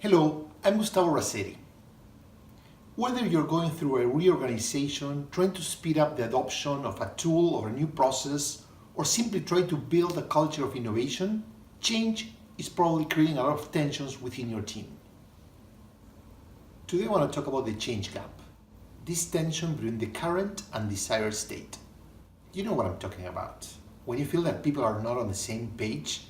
Hello, I'm Gustavo Razzetti. Whether you're going through a reorganization, trying to speed up the adoption of a tool or a new process, or simply trying to build a culture of innovation, change is probably creating a lot of tensions within your team. Today I want to talk about the change gap, this tension between the current and desired state. You know what I'm talking about. When you feel that people are not on the same page,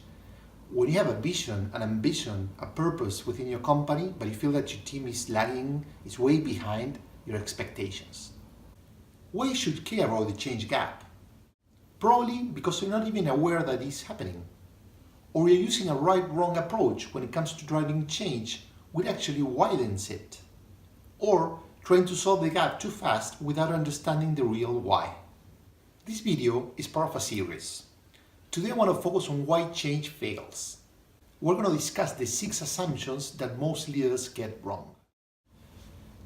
when you have a vision, an ambition, a purpose within your company, but you feel that your team is lagging, is way behind your expectations. Why you should care about the change gap? Probably because you're not even aware that it's happening. Or you're using a right-wrong approach when it comes to driving change, which actually widens it. Or trying to solve the gap too fast without understanding the real why. This video is part of a series. Today I want to focus on why change fails. We're going to discuss the 6 assumptions that most leaders get wrong.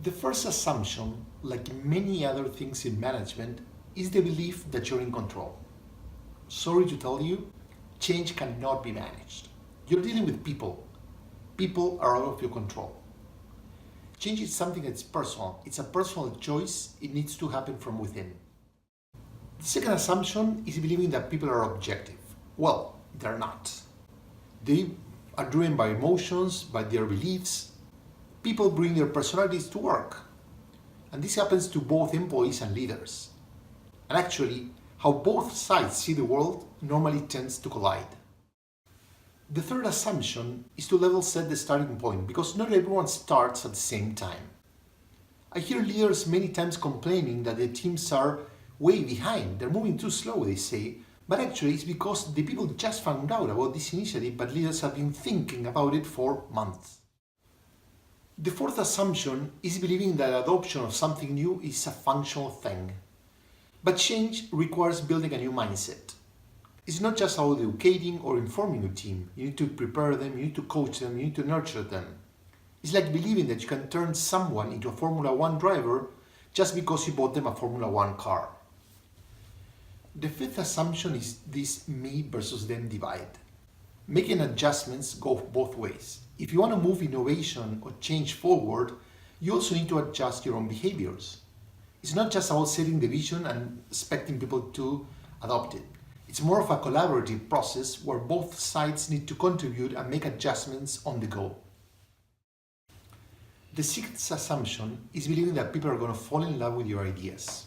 The first assumption, like many other things in management, is the belief that you're in control. Sorry to tell you, change cannot be managed. You're dealing with people. People are out of your control. Change is something that's personal. It's a personal choice. It needs to happen from within. The second assumption is believing that people are objective. Well, they're not. They are driven by emotions, by their beliefs. People bring their personalities to work. And this happens to both employees and leaders. And actually, how both sides see the world normally tends to collide. The third assumption is to level set the starting point, because not everyone starts at the same time. I hear leaders many times complaining that their teams are way behind. They're moving too slow, they say, but actually it's because the people just found out about this initiative, but leaders have been thinking about it for months. The fourth assumption is believing that adoption of something new is a functional thing. But change requires building a new mindset. It's not just about educating or informing your team. You need to prepare them, you need to coach them, you need to nurture them. It's like believing that you can turn someone into a Formula 1 driver just because you bought them a Formula 1 car. The fifth assumption is this me versus them divide. Making adjustments go both ways. If you want to move innovation or change forward, you also need to adjust your own behaviors. It's not just about setting the vision and expecting people to adopt it. It's more of a collaborative process where both sides need to contribute and make adjustments on the go. The sixth assumption is believing that people are going to fall in love with your ideas.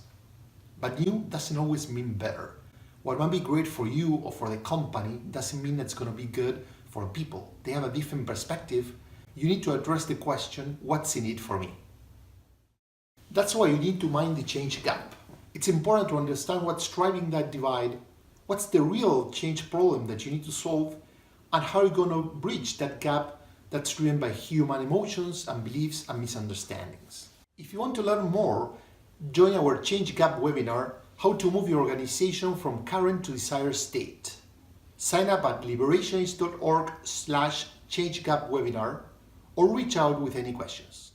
But new doesn't always mean better. What might be great for you or for the company doesn't mean it's going to be good for people. They have a different perspective. You need to address the question, what's in it for me? That's why you need to mind the change gap. It's important to understand what's driving that divide, what's the real change problem that you need to solve, and how you're going to bridge that gap that's driven by human emotions and beliefs and misunderstandings. If you want to learn more, join our Change Gap webinar, How to Move Your Organization from Current to Desired State. Sign up at liberationist.org/changegapwebinar or reach out with any questions.